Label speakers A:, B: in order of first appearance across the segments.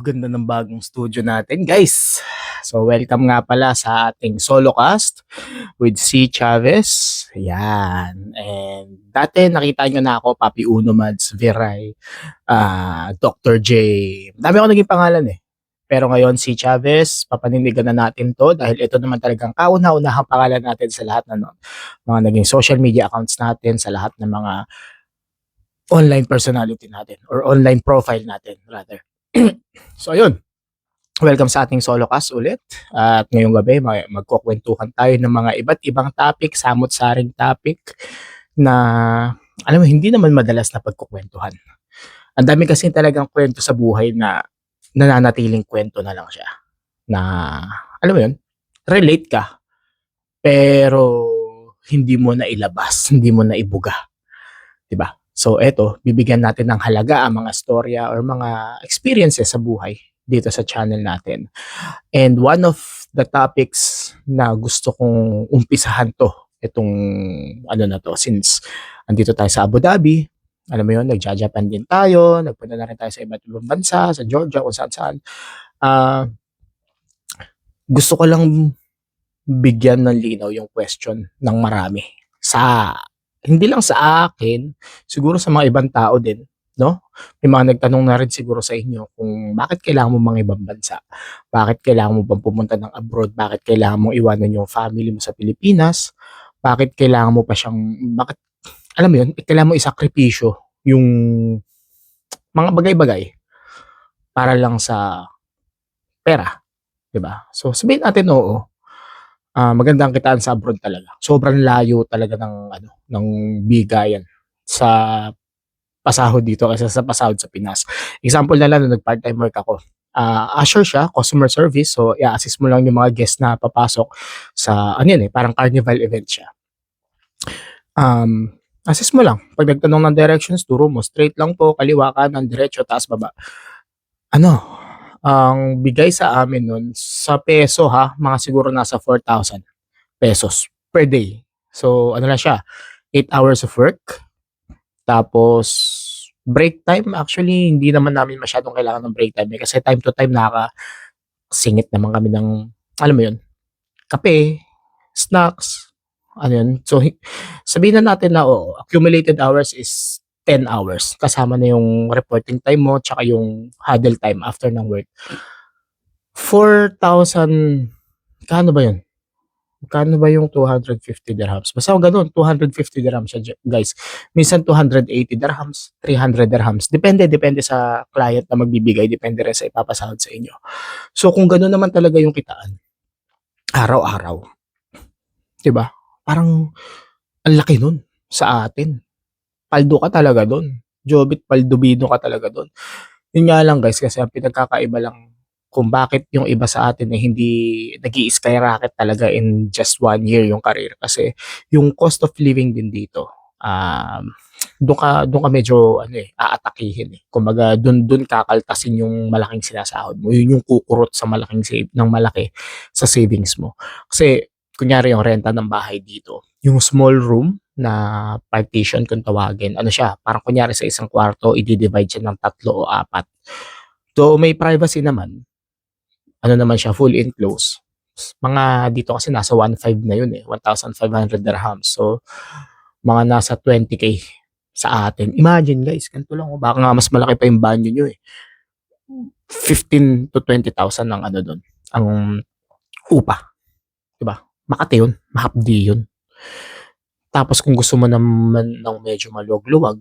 A: Ganda ng bagong studio natin, guys. So, welcome nga pala sa ating solo cast with C. Chavez. Yan. And dati nakita nyo na ako, Papi Uno Mads, Viray, Dr. J. Dami ako naging pangalan eh. Pero ngayon, si Chavez, papanindigan na natin to dahil ito naman talagang kauna-unahang pangalan natin sa lahat ng mga naging social media accounts natin, sa lahat ng mga online personality natin or online profile natin rather. So ayun, welcome sa ating solo cast ulit. At ngayong gabi magkukwentuhan tayo ng mga iba't ibang topic, samot-saring topic na alam mo hindi naman madalas na pagkukwentuhan. Ang dami kasi talagang kwento sa buhay na nananatiling kwento na lang siya. Na alam mo 'yun, relate ka pero hindi mo na ilabas, hindi mo na ibuga, 'di ba? So eto, bibigyan natin ng halaga ang mga storya or mga experiences sa buhay dito sa channel natin. And one of the topics na gusto kong umpisahan to, itong ano na to, since andito tayo sa Abu Dhabi, alam mo yun, nagja-Japan din tayo, nagpunta na rin tayo sa iba't ibang bansa, sa Georgia, kung saan saan. Gusto ko lang bigyan ng linaw yung question ng marami. Hindi lang sa akin, siguro sa mga ibang tao din, no? May mga nagtanong na rin siguro sa inyo kung bakit kailangan mo mga ibang bansa? Bakit kailangan mo bang pumunta ng abroad? Bakit kailangan mo iwanan yung family mo sa Pilipinas? Bakit kailangan mo pa siyang, bakit, alam mo yun, kailangan mo isakripisyo yung mga bagay-bagay para lang sa pera, di ba? So sabihin natin oo, magandang kitaan sa abroad talaga. Sobrang layo talaga ng bigayan sa pasahod dito kaysa sa pasahod sa Pinas. Example na lang, nung nag-part-time work ako, usher siya, customer service, so i-assist mo lang yung mga guests na papasok sa, ano yun eh, parang carnival event siya. Assist mo lang. Pag nagtanong ng directions, turo mo, straight lang po, kaliwa kanan, diretso, taas, baba. Ang bigay sa amin nun, sa peso ha, mga siguro nasa 4,000 pesos per day. So, ano lang siya, 8 hours of work. Tapos, break time, actually, hindi naman namin masyadong kailangan ng break time. Kasi time to time, nakakasingit naman kami ng, alam mo yun, kape, snacks, ano yun. So, sabihin na natin na, accumulated hours is 10 hours. Kasama na yung reporting time mo, tsaka yung huddle time after ng work. 4,000, kano ba yun? Kano ba yung 250 dirhams? Basta ganun, 250 dirhams siya, guys. Minsan 280 dirhams, 300 dirhams. Depende sa client na magbibigay, depende rin sa ipapasahod sa inyo. So kung ganun naman talaga yung kitaan, araw-araw, 'di ba? Parang ang laki nun sa atin. Paldo ka talaga doon. Jobit paldubido ka talaga doon. Yun nga lang guys, kasi ang pinagkakaiba lang kung bakit yung iba sa atin eh hindi nag-i-skyrocket talaga in just 1 year yung career. Kasi yung cost of living din dito, doon ka medyo aatakihin eh. Kumbaga doon kakaltasin yung malaking sinasahod mo. Yun yung kukurot sa ng malaki sa savings mo. Kasi kunyari yung renta ng bahay dito, yung small room na partition kung tawagin, ano siya, parang kunyari sa isang kwarto, i-divide siya ng 3 o 4. So may privacy naman, ano naman siya, full enclosed. Mga dito kasi nasa 1,500 na yun eh, 1,500 dirhams. So, mga nasa 20K sa atin. Imagine guys, ganito lang, baka nga mas malaki pa yung banyo nyo eh. 15 to 20,000 ang ano doon, ang upa. Diba? Makati yun, mahapdi yun. Tapos kung gusto mo naman ng medyo maluwag-luwag,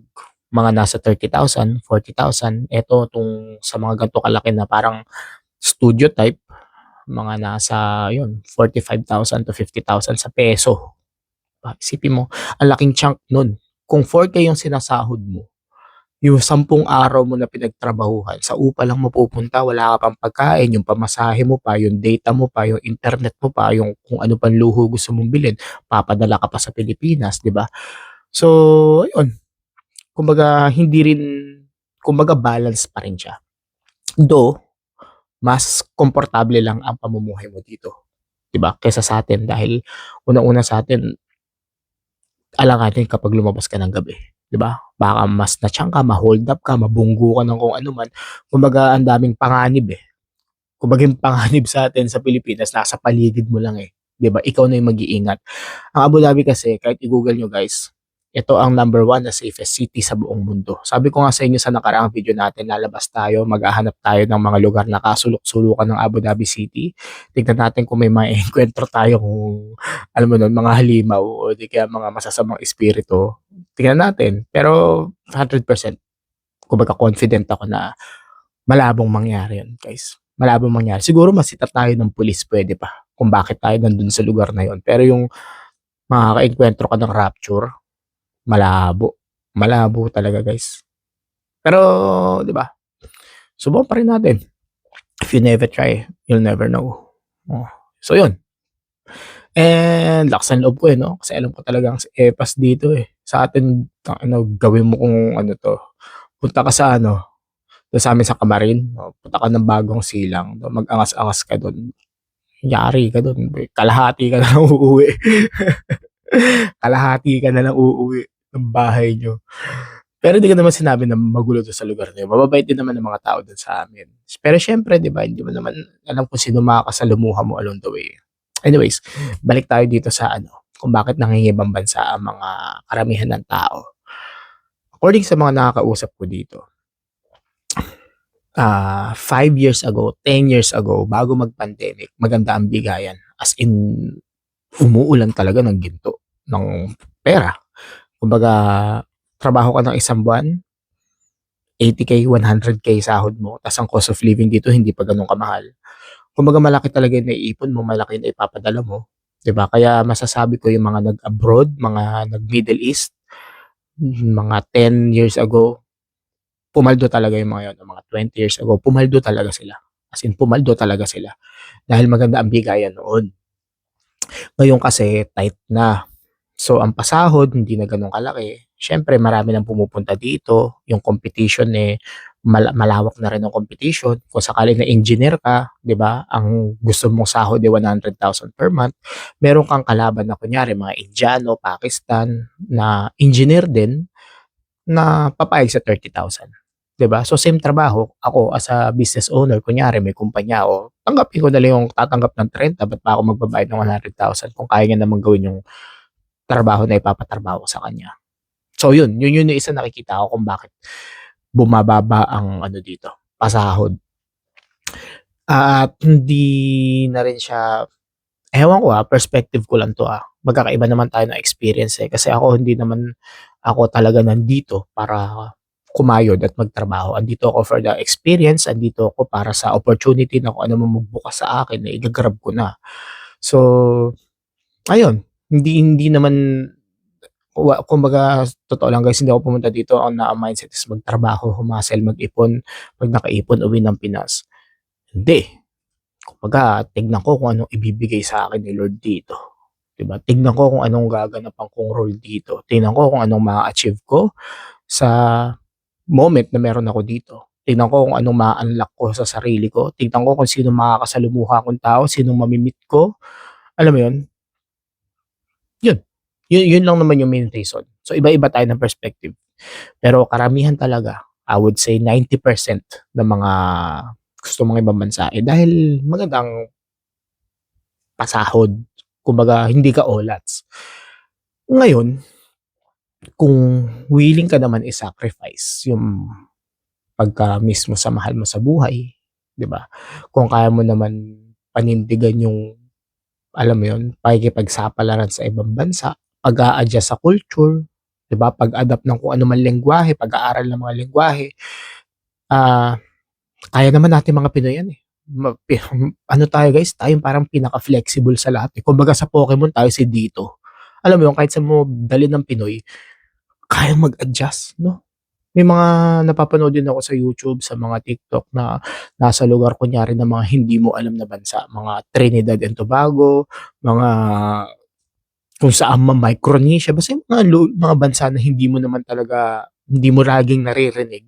A: mga nasa 30,000, 40,000. Ito, sa mga ganito kalaki na parang studio type, mga nasa 45,000 to 50,000 sa peso. Isipin mo, ang laking chunk nun. Kung 4K yung sinasahod mo, yung 10 araw mo na pinagtrabahuhan, sa upa lang mapupunta, wala ka pang pagkain, yung pamasahe mo pa, yung data mo pa, yung internet mo pa, yung kung ano pang luho gusto mong bilhin, papadala ka pa sa Pilipinas, di ba? So, ayun. Kumbaga balance pa rin siya. Though, mas komportable lang ang pamumuhay mo dito, 'di ba? Kaysa sa atin dahil unang-una sa atin alanganin kapag lumabas ka ng gabi, 'di ba? Baka mas na-tiyan ka, ma-hold up ka, mabunggo ka ng kung ano man. Kumbaga ang daming panganib, eh. Kumbaga yung panganib sa'tin sa Pilipinas nasa paligid mo lang, eh, 'di ba? Ikaw na yung mag-iingat. Ang Abu Dhabi kasi kahit i-Google niyo guys, ito ang number one na safest city sa buong mundo. Sabi ko nga sa inyo sa nakaraang video natin, lalabas tayo, maghahanap tayo ng mga lugar na kasulok-sulukan ng Abu Dhabi City. Tignan natin kung may maeengkwentro tayong, alam mo nun, mga halimaw o di kaya mga masasamang espiritu. Tignan natin. Pero 100%, kumbaga confident ako na malabong mangyari yun, guys. Malabong mangyari. Siguro masita tayo ng pulis, pwede pa, kung bakit tayo nandun sa lugar na yun. Pero yung makakaengkwentro ka ng rapture, malabo. Malabo talaga, guys. Pero, di ba? Subukan pa rin natin. If you never try, you'll never know. Oh. So, yun. And lakas ng loob ko, eh, no? Kasi alam ko talagang si Epas dito, eh. Sa atin, ano, gawin mo kung ano to. Punta ka sa ano, doon sa amin sa Camarin, oh, punta ka ng Bagong Silang, doon mag-angas-angas ka doon. Yari ka doon, kalahati ka na lang uuwi. Kalahati ka na lang uuwi ng bahay nyo. Pero hindi ko naman sinabi na magulo doon sa lugar na yun. Mababait din naman ng mga tao doon sa amin. Pero syempre, di ba, hindi mo naman alam kung sino makakasalumuha mo along the way. Anyways, balik tayo dito sa ano, kung bakit nangingibang bansa ang mga karamihan ng tao. According sa mga nakakausap ko dito, 5 years ago, 10 years ago, bago mag-pandemic, maganda ang bigayan. As in, umuulan talaga ng ginto, ng pera. Kumbaga, trabaho ka ng isang buwan, 80K, 100K sahod mo, tas ang cost of living dito hindi pa ganun kamahal. Kumbaga malaki talaga yung naiipon mo, malaki yung ipapadala mo, 'di ba? Kaya masasabi ko yung mga nag-abroad, mga nag-Middle East, mga 10 years ago, pumaldo talaga yung mga yun, mga 20 years ago, pumaldo talaga sila. As in, pumaldo talaga sila. Dahil maganda ang bigayan noon. Ngayon kasi, tight na. So, ang pasahod, hindi na ganun kalaki. Siyempre, marami nang pumupunta dito. Yung competition, eh, malawak na rin ang competition. Kung sakali na engineer ka, di ba, ang gusto mong sahod ay 100,000 per month, meron kang kalaban na kunyari, mga Indiano, Pakistan, na engineer din, na papayag sa 30,000. 'Di ba? So same trabaho, ako as a business owner, kunyari may kumpanya ako, tanggapin ko na lang yung tatanggap ng 30, ba't pa ako magbabayad ng 100,000 kung kaya niya namang gawin yung trabaho na ipapatrabaho ko sa kanya. So yun yung isa nakikita ko kung bakit bumababa ang ano dito, pasahod. At hindi na rin siya, ewan ko, perspective ko lang 'to, magkakaiba naman tayo ng experience, eh, kasi ako hindi naman ako talaga nandito para kumayod at magtrabaho. Andito ako for the experience, andito ako para sa opportunity na kung ano man magbukas sa akin, eh, iga-grab ko na. So, ayun, hindi hindi naman kumbaga totoo lang guys, hindi ako pumunta dito on na ang mindset is magtrabaho, humustle, mag-ipon, 'pag nakaipon uwi ng Pinas. Hindi. Kumbaga tignan ko kung anong ibibigay sa akin ni Lord dito, 'di ba? Tignan ko kung anong gaganapan kong role dito. Tignan ko kung anong maa-achieve ko sa moment na meron ako dito. Tignan ko kung anong maa-unlock ko sa sarili ko. Tignan ko kung sinong makakasalumuha kong tao, sinong mami-meet ko. Alam mo 'yun? 'Yun. Yun lang naman yung main reason. So iba-iba tayo ng perspective. Pero karamihan talaga, I would say 90% ng mga gusto mong ibang bansa, eh, dahil magandang pasahod. Kumbaga hindi ka olats. Ngayon, kung willing ka naman i-sacrifice yung pagka-miss mo sa mahal mo sa buhay, 'di ba? Kung kaya mo naman panindigan yung, alam mo yun, pakikipagsapalaran sa ibang bansa, pag-a-adjust sa culture, 'di ba? Pag-adapt ng kung ano man lengguwahe, pag-aaral ng mga lengguwahe, ah, kaya naman natin mga Pinoy yan, eh. Ano tayo guys, tayong parang pinaka-flexible sa lahat, eh. Kumbaga sa Pokemon tayo si Dito. Alam mo yun, kahit saan mo dalhin ng Pinoy, kayang mag-adjust, 'no? May mga napapanood din ako sa YouTube, sa mga TikTok na nasa lugar kunyari ng mga hindi mo alam na bansa, mga Trinidad and Tobago, mga kung saan man, Micronesia, basta yung mga bansa na hindi mo laging naririnig.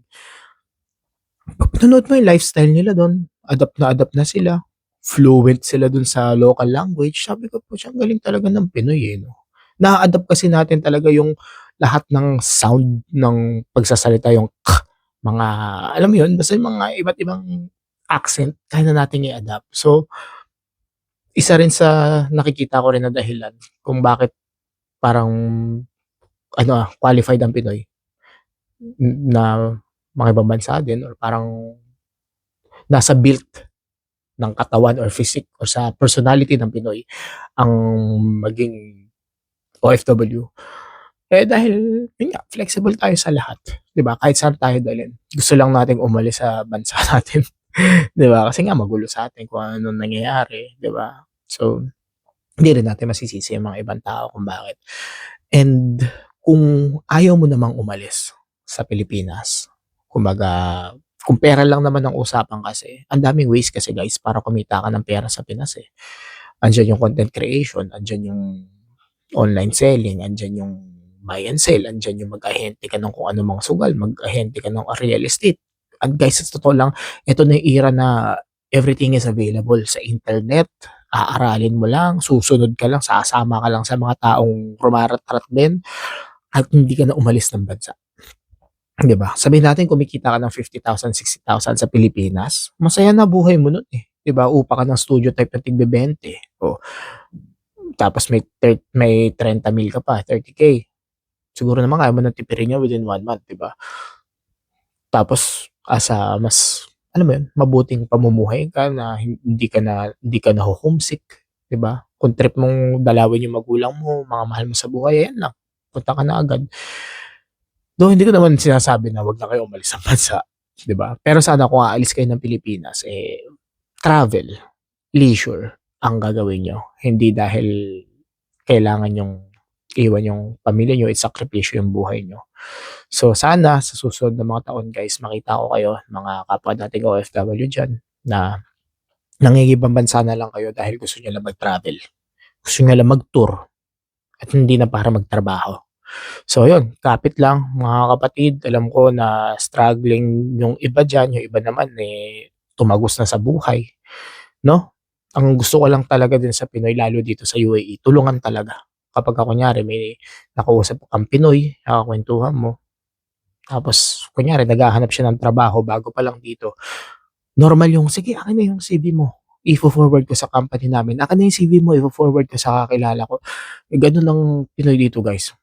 A: Pag pinanood mo yung lifestyle nila dun, adapt na sila, fluent sila dun sa local language, sabi ko, "Pucha, ang galing talaga ng Pinoy, eh, 'no?" na-a-adapt kasi natin talaga yung lahat ng sound ng pagsasalita, yung mga alam mo yun, basta yung mga iba't ibang accent kaya na nating i-adapt. So, isa rin sa nakikita ko rin na dahilan kung bakit parang ano, qualified ang Pinoy na makibang bansa din or parang nasa built ng katawan or physique or sa personality ng Pinoy ang maging OFW. Eh, dahil yun nga, flexible tayo sa lahat, 'di ba? Kahit saan tayo dalhin. Gusto lang nating umalis sa bansa natin, 'di ba? Kasi nga magulo sa atin kung anong nangyayari, 'di ba? So, hindi rin natin masisisi yung mga ibang tao kung bakit. And kung ayaw mo namang umalis sa Pilipinas, kumbaga kung pera lang naman ang usapan kasi, ang daming ways kasi guys para kumita ka ng pera sa Pinas, eh. Andiyan yung content creation, andiyan yung online selling, andiyan yung buy and sell, andiyan yung mag-ahente ka ng kung ano mga sugal, mag-ahente ka ng real estate. At guys, sa totoo lang, ito na yung era na everything is available sa internet. Aaralin mo lang, susunod ka lang, sasama ka lang sa mga taong rumararat din at hindi ka na umalis ng bansa. 'Di ba? Sabihin natin kumikita ka ng 50,000, 60,000 sa Pilipinas, masaya na buhay mo nun, eh. 'Di ba? Upa ka ng studio type na tig-be-20, oh. Tapos may 30,000 ka pa, 30K. Siguro naman kaya mo ng tipirin yan within 1 month, 'di ba? Tapos asa mas alam mo yun, mabuting pamumuhay ka na hindi ka naho-homesick, 'di ba? Kung trip mong dalawin yung magulang mo, mga mahal mo sa buhay, ayan lang, punta ka na agad. Though hindi ko naman sinasabi na 'wag na kayo umalis ng bansa, 'di ba? Pero sana kung aalis kayo ng Pilipinas, eh, travel, leisure ang gagawin niyo. Hindi dahil kailangan niyong iwan yung pamilya niyo, isakripisyo yung buhay niyo. So, sana sa susunod na mga taon guys, makita ko kayo, mga kapwa nating OFW diyan na nangingibang bansa na lang kayo dahil gusto niyo lang mag-travel. Gusto niyo lang mag-tour at hindi na para magtrabaho. So yun, kapit lang mga kapatid, alam ko na struggling yung iba diyan, yung iba naman, eh, tumagos na sa buhay, 'no? Ang gusto ko lang talaga din sa Pinoy lalo dito sa UAE, tulungan talaga. Kapagka kunyari may nakausap kang Pinoy, kakakwentuhan mo, tapos kunyari naghahanap siya ng trabaho bago pa lang dito, normal yung, "Sige akin na yung CV mo, ifo-forward ko sa company namin, akin na yung CV mo, ifo-forward ko sa kakilala ko." Eh, ganun ang Pinoy dito guys.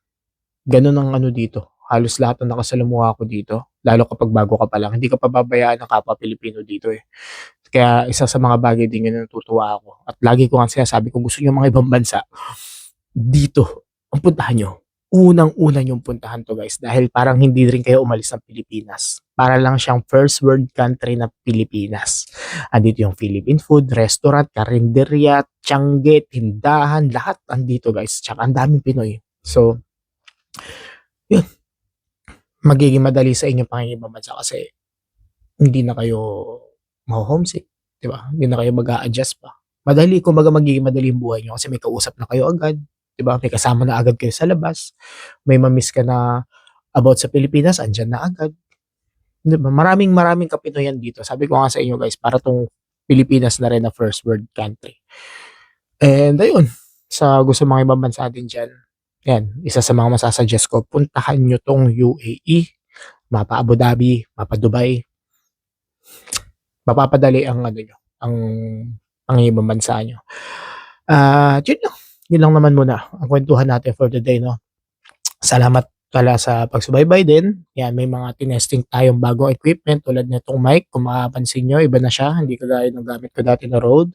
A: Gano'n ang ano dito, halos lahat ng nakasalamuha ko dito, lalo kapag bago ka pa lang, hindi ka pababayaan ng kapwa Pilipino dito, eh. Kaya isa sa mga bagay din yun na natutuwa ako at lagi ko ngang sinasabi kung gusto niyo mga ibang bansa, dito ang puntahan niyo. Unang-una niyong puntahan 'to guys dahil parang hindi rin kayo umalis ng Pilipinas. Para lang siyang first world country na Pilipinas. Andito yung Philippine food, restaurant, karenderya, tiangge, tindahan, lahat andito guys, tsaka ang daming Pinoy. So, yun, magiging madali sa inyong pangingibang bansa kasi hindi na kayo maho-homesick, 'di ba? Hindi na kayo mag-a-adjust pa. Madali kumbaga magiging madali yung buhay niyo kasi may kausap na kayo agad, 'di ba? May kasama na agad kayo sa labas, may ma-miss ka na about sa Pilipinas, andiyan na agad, 'di ba? Maraming kapinoyan dito. Sabi ko nga sa inyo guys, para 'tong Pilipinas na rin na first world country. And ayun, sa gusto mga ibang bansa din diyan, 'yan, isa sa mga masa-suggest ko, puntahan niyo 'tong UAE, mapa Abu Dhabi, mapa Dubai. Mapapadali ang ano niyo, ang pangingibang bansa niyo. At yun lang, yun lang naman muna ang kuwentuhan natin for today 'no. Salamat pala sa pagsubaybay din. 'Yan, may mga tinesting tayong bagong equipment tulad nitong mic, kung mapapansin niyo iba na siya, hindi kagaya ng gamit ko dati na Rode.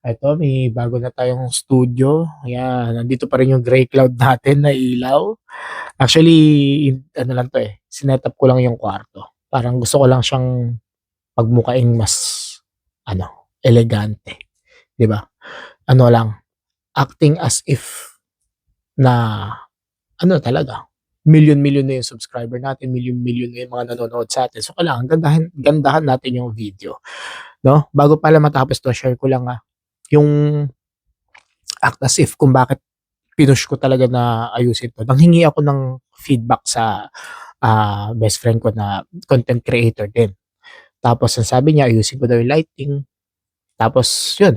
A: Eto may bago na tayong studio, ayan, nandito pa rin yung gray cloud natin na ilaw. Actually, ano lang 'to, eh, sinet-up ko lang yung kwarto. Parang gusto ko lang siyang pagmukaing mas ano, elegante, 'di ba? Ano lang, acting as if na ano talaga, milyon-milyon na yung subscriber natin, milyon-milyon na yung mga nanonood sa'tin. So, kailangan gandahan gandahan natin yung video, 'no? Bago pala matapos 'to, share ko lang, yung act as if kung bakit pinush ko talaga na ayusin 'to. Nanghingi ako ng feedback sa, best friend ko na content creator din. Tapos ang sabi niya ayusin ko daw yung lighting, tapos yun,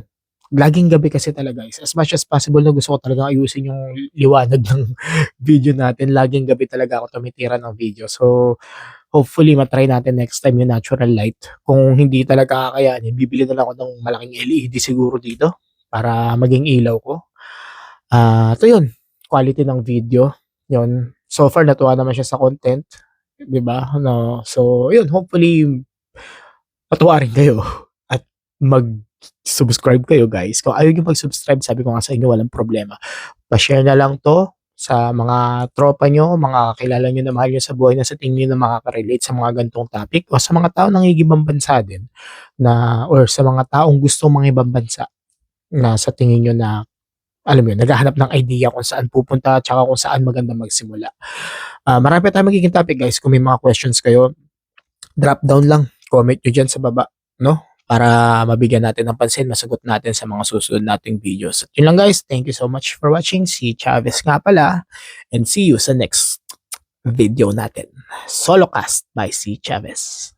A: laging gabi kasi talaga guys. As much as possible na gusto ko talaga ayusin yung liwanag ng video natin. Laging gabi talaga ako tumitira ng video. So, hopefully matry natin next time yung natural light. Kung hindi talaga kakayanin, bibili na lang ako ng malaking LED siguro dito para maging ilaw ko. Ito yun, quality ng video. Yun. So far, natuwa naman siya sa content. 'Di ba? No? So, yun, hopefully matuwa rin kayo at mag-subscribe kayo guys. Kung ayaw nyo mag-subscribe, sabi ko nga sa inyo, walang problema. Pa-share na lang to sa mga tropa nyo, mga kakilala nyo na mahal nyo sa buhay na sa tingin nyo na makaka-relate sa mga gantong topic o sa mga tao ng ibang bansa din na or sa mga taong gustong mga ibang bansa na sa tingin nyo na alam mo yun, naghahanap ng idea kung saan pupunta at saka kung saan maganda magsimula. Marami pa tayong magiging topic guys. Kung may mga questions kayo, drop down lang. Comment nyo dyan sa baba, no? Para mabigyan natin ng pansin, masagot natin sa mga susunod nating videos. At yun lang guys, thank you so much for watching. Si Chavez nga pala. And see you sa next video natin. Solocast by si Chavez.